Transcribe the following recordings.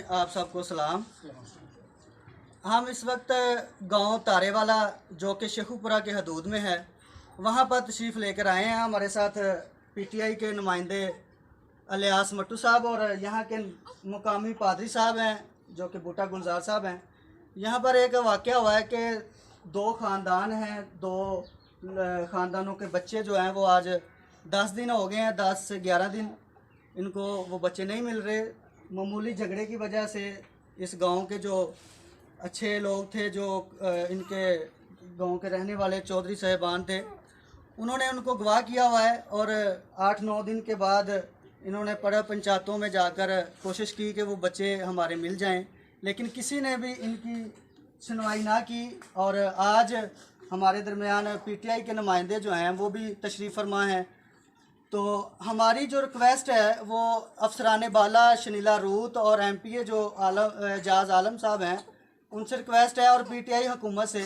आप सबको सलाम। हम इस वक्त गांव तारेवाला जो कि शेखुपुरा के हदूद में है, वहां पर तशरीफ़ लेकर आए हैं। हमारे साथ पीटीआई के नुमाइंदे अलियास मट्टू साहब और यहाँ के मुकामी पादरी साहब हैं जो कि बूटा गुलजार साहब हैं। यहाँ पर एक वाक़या हुआ है कि दो ख़ानदान हैं, दो ख़ानदानों के बच्चे जो हैं वो आज 10 दिन हो गए हैं, 10 से 11 दिन इनको वो बच्चे नहीं मिल रहे। मामूली झगड़े की वजह से इस गांव के जो अच्छे लोग थे, जो इनके गांव के रहने वाले चौधरी साहिबान थे, उन्होंने उनको गवाह किया हुआ है और 8-9 दिन के बाद इन्होंने पड़ा पंचायतों में जाकर कोशिश की कि वो बच्चे हमारे मिल जाएं, लेकिन किसी ने भी इनकी सुनवाई ना की। और आज हमारे दरमियान पीटीआई के नुमाइंदे जो हैं वो भी तशरीफ़ फरमा हैं। तो हमारी जो रिक्वेस्ट है वो अफसरान बाला शनीला रूत और एमपीए जो एजाज आलम साहब हैं उनसे रिक्वेस्ट है और पीटीआई हुकूमत से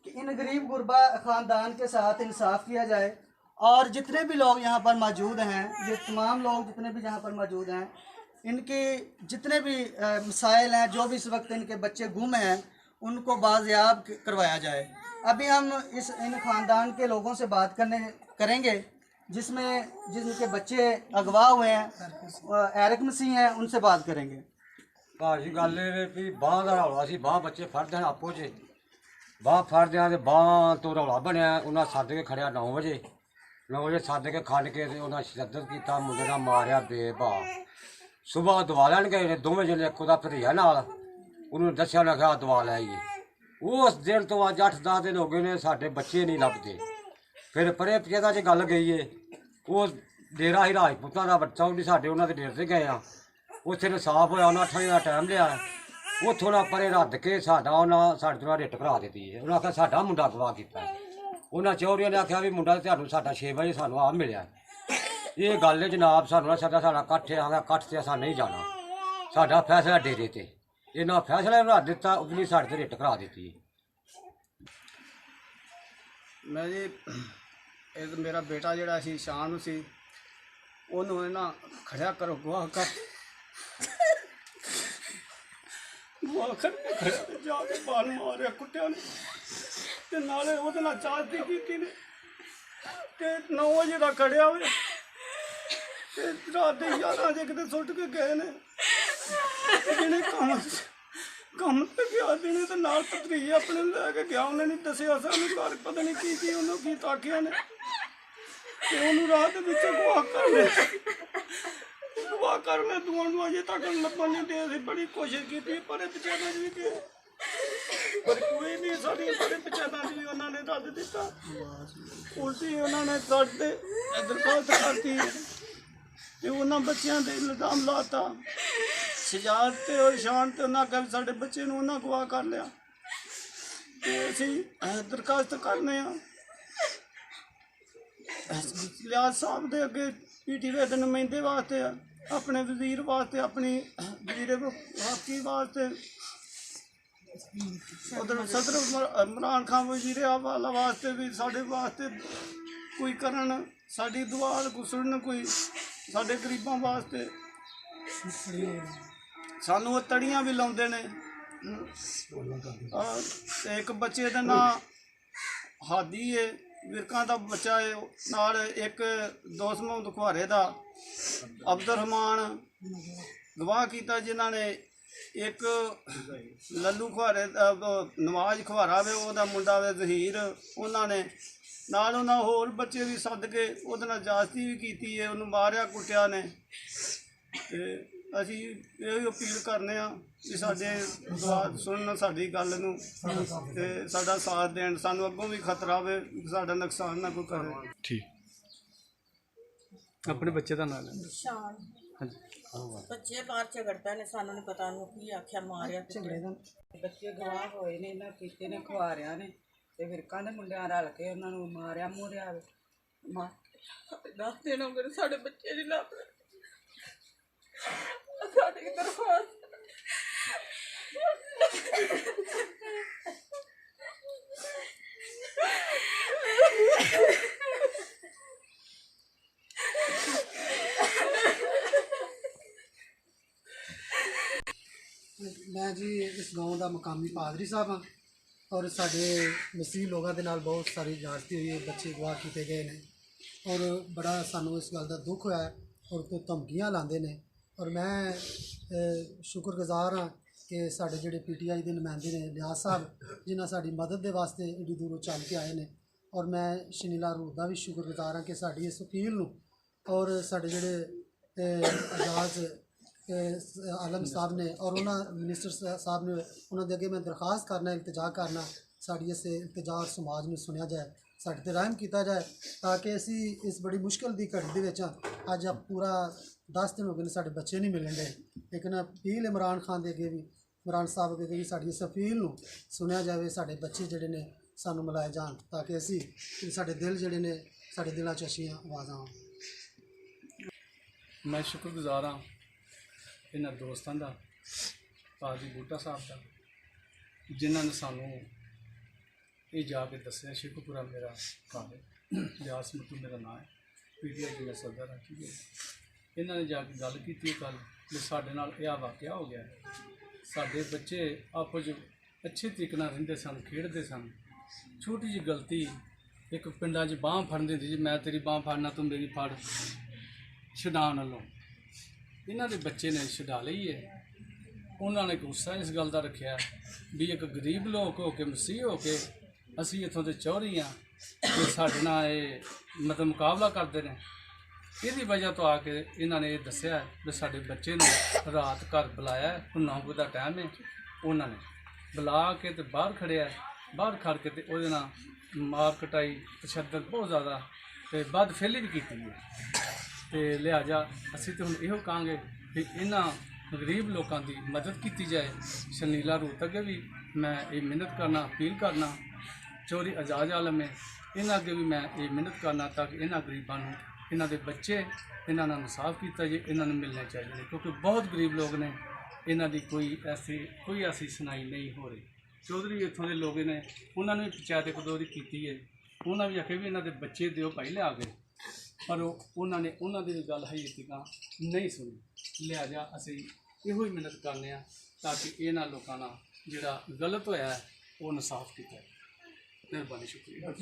कि इन गरीब गुरबा ख़ानदान के साथ इंसाफ किया जाए। और जितने भी लोग यहाँ पर मौजूद हैं, ये तमाम लोग जितने भी यहाँ पर मौजूद हैं, इनके जितने भी मसाइल हैं, जो भी इस वक्त इनके बच्चे गुम हैं, उनको बाज़याब करवाया जाए। अभी हम इन ख़ानदान के लोगों से बात करेंगे जिनके बच्चे अगवा हुए हैं, एरिक मसीह हैं, उनसे बात करेंगे। भाजी गल भी बांह का रौला सी, बांह बच्चे फड़ते हैं आपो च, बांह फड़दे हैं तो बांह तो रौला बनया। उन्हें सद के खड़िया 9 बजे सद के खड़ के उन्हें शदत किया, मुंडे का मारिया बेबा। सुबह दवा लैन गए दोवें जने, एक भतीजा नाल, उन्होंने दसिया उन्हें आख्या दवा लै आइए। उस दिन तो अज 8-10 दिन हो गए ने साडे बच्चे नहीं लभदे। फिर परे पंचायत च गल गई है, वो डेरा ही राजपूतां का बच्चा भी साडे उन्होंने डेरे से गए, उत्थे इंसाफ होया, उन्हें 8 दिन का टाइम लिया। उतों ना परे रद्द के साडा उन्हें साढ़े तो रिट करा दी है। उन्हें आख्या साडा मुंडा गवाह किया। उन्हें चौधरी ने आख्या भी मुंडा तुहानू साडा 6 बजे सानू आ मिलिया। ये गल है जनाब, सानू ना साडा कट्ठ है, आखिया कट्ठ से असां नहीं जाना, साडा फैसला डेरे ते। इन्हें फैसला रद्द दिता, उतनी साढ़े तो रिट करा दी है। मैं जी एक मेरा बेटा जोड़ा सी शान सी, उन्होंने ना खड़ा करो गवाह कर गवाह कर खड़ा ते जाके बाल मारिया कुटिया ने ते नाले ओहदे नाल चाहती कीती ने ते 9 बजे दा खड़िया होए ते रात दे 11 बजे किते सुट के गए ने। जिन्हें कम पे गया दिने तो नाल भतरीजे अपने लैके गया, उन्हें नहीं दसिया सानू घर, पता नहीं की उन्होंने की ताकिया ने ते उन्होंने रात विच गवाह कर ले दूआं अजे तक लभन नहीं दे। असीं बड़ी कोशिश की पर पंचायतां भी गए पर कोई नहीं, साडी बड़े पंचायतां भी उन्होंने रद्द दिता। उल्टी उन्होंने साडे दरखास्त करती ते उन्होंने बच्चों ते इल्जाम लाता। शजात और शान ते उन्हें आख्या साडे बच्चे नूं उन्हें गवाह कर लिया ते असीं दरखास्त करने लिहाज साहब दे अगे पीटीआई दे नुमाइंदे वास्ते, अपने वजीर वास्ते, अपनी वजीरे वफाकी वास्ते, उधर सदर इमरान खान वजीरे आवाला वास्ते भी साडे वास्ते कोई करन, साडी दुआ गुसरन कोई साडे गरीबां वास्ते। सानू तड़ियाँ भी लाउंदे ने। एक बच्चे का नाम हादी है, विरकां का बच्चा है, नाल एक दोस्त मोहम्मद खुआरे का अब्दुल रहमान गवाह किया, जिन्होंने एक लल्लू खुआरे नवाज खुआरा वे ओहदा मुंडा वे जहीर, उन्होंने नाल उन्हें होर बच्चे भी सद के उहदे नाल जास्ती भी की है, उन्होंने मारिया कुटिया ने। असीं यही अपील करने कि साडे दुआ सुनन साडी गल नूं ते साडा साथ देण। सानूं अग्गों भी खतरा होवे साडा नुकसान ना कोई करे। ठीक। अपने बच्चे का नाम है शान। बच्चे बाहर झगड़ता ने, सानू नहीं पता की आख्या मारिया झगड़े का। बच्चे गवाह होए ने, इन्हें कीते ने खुआरिया ने ते विरकां दे मुंडियां रल के उन्होंने मारिया मूरिया 10 दिन हो गए साडे बच्चे नहीं लभ रहे। साडी दरखास्त ਮੈਂ ਜੀ ਇਸ ਗਾਉਂ ਦਾ ਮਕਾਮੀ ਪਾਦਰੀ ਸਾਹਿਬ ਹਾਂ ਔਰ ਸਾਡੇ ਮਸੀਹ ਲੋਕਾਂ ਦੇ ਨਾਲ ਬਹੁਤ ਸਾਰੀ ਜਾਸਤੀ ਹੋਈ ਹੈ, ਬੱਚੇ ਗਵਾਹ ਕੀਤੇ ਗਏ ਨੇ ਔਰ ਬੜਾ ਸਾਨੂੰ ਇਸ ਗੱਲ ਦਾ ਦੁੱਖ ਹੋਇਆ ਔਰ ਕੋਈ ਧਮਕੀਆਂ ਲਾਉਂਦੇ ਨੇ ਔਰ ਮੈਂ ਸ਼ੁਕਰਗੁਜ਼ਾਰ ਹਾਂ ਕਿ ਸਾਡੇ ਜਿਹੜੇ PTI ਦੇ ਨੁਮਾਇੰਦੇ ਨੇ ਲਿਆਜ਼ ਸਾਹਿਬ ਜਿਨ੍ਹਾਂ ਸਾਡੀ ਮਦਦ ਦੇ ਵਾਸਤੇ ਏਡੀ ਦੂਰੋਂ ਚੱਲ ਕੇ ਆਏ ਨੇ ਔਰ ਮੈਂ ਸ਼ਨੀਲਾ ਰੂਪ ਦਾ ਵੀ ਸ਼ੁਕਰਗੁਜ਼ਾਰ ਹਾਂ ਕਿ ਸਾਡੀ ਇਸ ਅਪੀਲ ਨੂੰ ਔਰ ਸਾਡੇ ਜਿਹੜੇ ਆਜ਼ਾਦ ਆਲਮ ਸਾਹਿਬ ਨੇ ਔਰ ਉਹਨਾਂ ਮਿਨਿਸਟਰ ਸਾਹਿਬ ਨੇ ਉਹਨਾਂ ਦੇ ਅੱਗੇ ਮੈਂ ਦਰਖਾਸਤ ਕਰਨਾ ਇਲਤਜਾ ਕਰਨਾ ਸਾਡੀ ਇਸ ਇਲਤਜਾ ਔਰ ਸਮਾਜ ਨੂੰ ਸੁਣਿਆ ਜਾਏ, ਸਾਡੇ 'ਤੇ ਰਹਿਮ ਕੀਤਾ ਜਾਏ ਤਾਂ ਕਿ ਅਸੀਂ ਇਸ ਬੜੀ ਮੁਸ਼ਕਿਲ ਦੀ ਘੜੀ ਦੇ ਵਿੱਚ ਅੱਜ ਪੂਰਾ 10 ਦਿਨ ਹੋ ਗਏ ਨੇ ਸਾਡੇ ਬੱਚੇ ਨਹੀਂ ਮਿਲਣ ਦੇ, ਲੇਕਿਨ ਅਪੀਲ ਇਮਰਾਨ ਖਾਨ ਦੇ ਅੱਗੇ ਵੀ ਇਮਰਾਨ ਸਾਹਿਬ ਅੱਗੇ ਵੀ ਸਾਡੀ ਇਸ ਅਪੀਲ ਨੂੰ ਸੁਣਿਆ ਜਾਵੇ, ਸਾਡੇ ਬੱਚੇ ਜਿਹੜੇ ਨੇ ਸਾਨੂੰ ਮਿਲਾਏ ਜਾਣ ਤਾਂ ਕਿ ਅਸੀਂ ਸਾਡੇ ਦਿਲ ਜਿਹੜੇ ਨੇ ਸਾਡੇ ਦਿਲਾਂ 'ਚ ਅੱਛੀਆਂ ਆਵਾਜ਼ਾਂ ਆਉਣ। ਮੈਂ ਸ਼ੁਕਰਗੁਜ਼ਾਰ ਹਾਂ ਇਹਨਾਂ ਦੋਸਤਾਂ ਦਾ, ਪਾਜੀ ਬੂਟਾ ਸਾਹਿਬ ਦਾ, ਜਿਨ੍ਹਾਂ ਨੇ ਸਾਨੂੰ ਇਹ ਜਾ ਕੇ ਦੱਸਿਆ। ਸ਼ੇਖੂਪੁਰਾ ਮੇਰਾ ਘਰ ਹੈ, ਲਿਆਜ਼ ਮੱਟੂ ਮੇਰਾ ਨਾਂ ਹੈ, PTI ਦਾ ਮੈਂ ਸਦਰ ਹਾਂ। ਠੀਕ ਹੈ, ਇਹਨਾਂ ਨੇ ਜਾ ਕੇ ਗੱਲ ਕੀਤੀ ਕੱਲ੍ਹ ਵੀ ਸਾਡੇ ਨਾਲ ਇਹ ਵਾਕਿਆ ਹੋ ਗਿਆ। ਸਾਡੇ ਬੱਚੇ ਆਪਸ 'ਚ ਅੱਛੇ ਤਰੀਕੇ ਨਾਲ ਰਹਿੰਦੇ ਸਨ, ਖੇਡਦੇ ਸਨ। ਛੋਟੀ ਜਿਹੀ ਗਲਤੀ, ਇੱਕ ਪਿੰਡਾਂ 'ਚ ਬਾਂਹ ਫੜਨ ਦਿੰਦੀ ਜੀ, ਮੈਂ ਤੇਰੀ ਬਾਂਹ ਫੜਨਾ ਤੂੰ ਮੇਰੀ ਫੜ, ਛਡਾਉਣ ਵੱਲੋਂ ਇਹਨਾਂ ਦੇ ਬੱਚੇ ਨੇ ਛਡਾ ਲਈ ਹੈ। ਉਹਨਾਂ ਨੇ ਗੁੱਸਾ ਇਸ ਗੱਲ ਦਾ ਰੱਖਿਆ ਵੀ ਇੱਕ ਗਰੀਬ ਲੋਕ ਹੋ ਕੇ, ਮਸੀਹ ਹੋ ਕੇ ਅਸੀਂ ਇੱਥੋਂ ਦੇ ਚੌਧਰੀ ਹਾਂ ਤੇ ਸਾਡੇ ਨਾਲ ਇਹ ਮਤਲਬ ਮੁਕਾਬਲਾ ਕਰਦੇ ਨੇ। ਇਹਦੀ ਵਜ੍ਹਾ ਤੋਂ ਆ ਕੇ ਇਹਨਾਂ ਨੇ ਇਹ ਦੱਸਿਆ ਵੀ ਸਾਡੇ ਬੱਚੇ ਨੂੰ ਰਾਤ ਘਰ ਬੁਲਾਇਆ, 9 ਵਜੇ ਦਾ ਟਾਈਮ ਹੈ। ਉਹਨਾਂ ਨੇ ਬੁਲਾ ਕੇ ਤੇ ਬਾਹਰ ਖੜਿਆ, ਬਾਹਰ ਖੜ ਕੇ ਤੇ ਉਹਦੇ ਨਾਲ ਮਾਰ ਕਟਾਈ, ਤਸ਼ੱਦਦ ਬਹੁਤ ਜ਼ਿਆਦਾ ਤੇ ਵੱਧ ਫੇਲੀ ਵੀ ਕੀਤੀ ਹੈ। ਤੇ ਲਿਹਾਜ਼ਾ ਅਸੀਂ ਤਾਂ ਹੁਣ ਇਹੋ ਕਹਾਂਗੇ ਵੀ ਇਹਨਾਂ ਗਰੀਬ ਲੋਕਾਂ ਦੀ ਮਦਦ ਕੀਤੀ ਜਾਏ। ਸ਼ਨੀਲਾ ਰੂਤ ਅੱਗੇ ਵੀ ਮੈਂ ਇਹ ਮਿਹਨਤ ਕਰਨਾ, ਅਪੀਲ ਕਰਨਾ, ਚੌਧਰੀ ਆਜ਼ਾਦ ਆਲਮ ਹੈ ਇਹਨਾਂ ਅੱਗੇ ਵੀ ਮੈਂ ਇਹ ਮਿਹਨਤ ਕਰਨਾ ਤਾਂ ਕਿ ਇਹਨਾਂ ਗਰੀਬਾਂ ਨੂੰ, ਇਹਨਾਂ ਦੇ ਬੱਚੇ, ਇਹਨਾਂ ਨਾਲ ਇਨਸਾਫ ਕੀਤਾ ਜੇ, ਇਹਨਾਂ ਨੂੰ ਮਿਲਣੇ ਚਾਹੀਦੇ ਨੇ ਕਿਉਂਕਿ ਬਹੁਤ ਗਰੀਬ ਲੋਕ ਨੇ, ਇਹਨਾਂ ਦੀ ਕੋਈ ਐਸੀ ਸੁਣਾਈ ਨਹੀਂ ਹੋ ਰਹੀ। ਚੌਧਰੀ ਇੱਥੋਂ ਦੇ ਲੋਕ ਨੇ, ਉਹਨਾਂ ਨੂੰ ਵੀ ਪੰਚਾਇਤ ਇੱਕ ਦੋ ਦੀ ਕੀਤੀ ਹੈ, ਉਹਨਾਂ ਵੀ ਆਖਿਆ ਵੀ ਇਹਨਾਂ ਦੇ ਬੱਚੇ ਦਿਓ ਭਾਈ ਲਿਆ ਕੇ, ਪਰ ਉਹਨਾਂ ਨੇ ਉਹਨਾਂ ਦੀ ਵੀ ਗੱਲ ਹਜੇ ਤੱਕ ਨਹੀਂ ਸੁਣੀ। ਲਿਹਾਜ਼ਾ ਅਸੀਂ ਇਹੋ ਹੀ ਮਿਹਨਤ ਕਰਨੇ ਆ ਤਾਂ ਕਿ ਇਹਨਾਂ ਲੋਕਾਂ ਨਾਲ ਜਿਹੜਾ ਗਲਤ ਹੋਇਆ ਉਹ ਇਨਸਾਫ ਕੀਤਾ। ਮਿਹਰਬਾਨੀ, ਸ਼ੁਕਰੀਆ।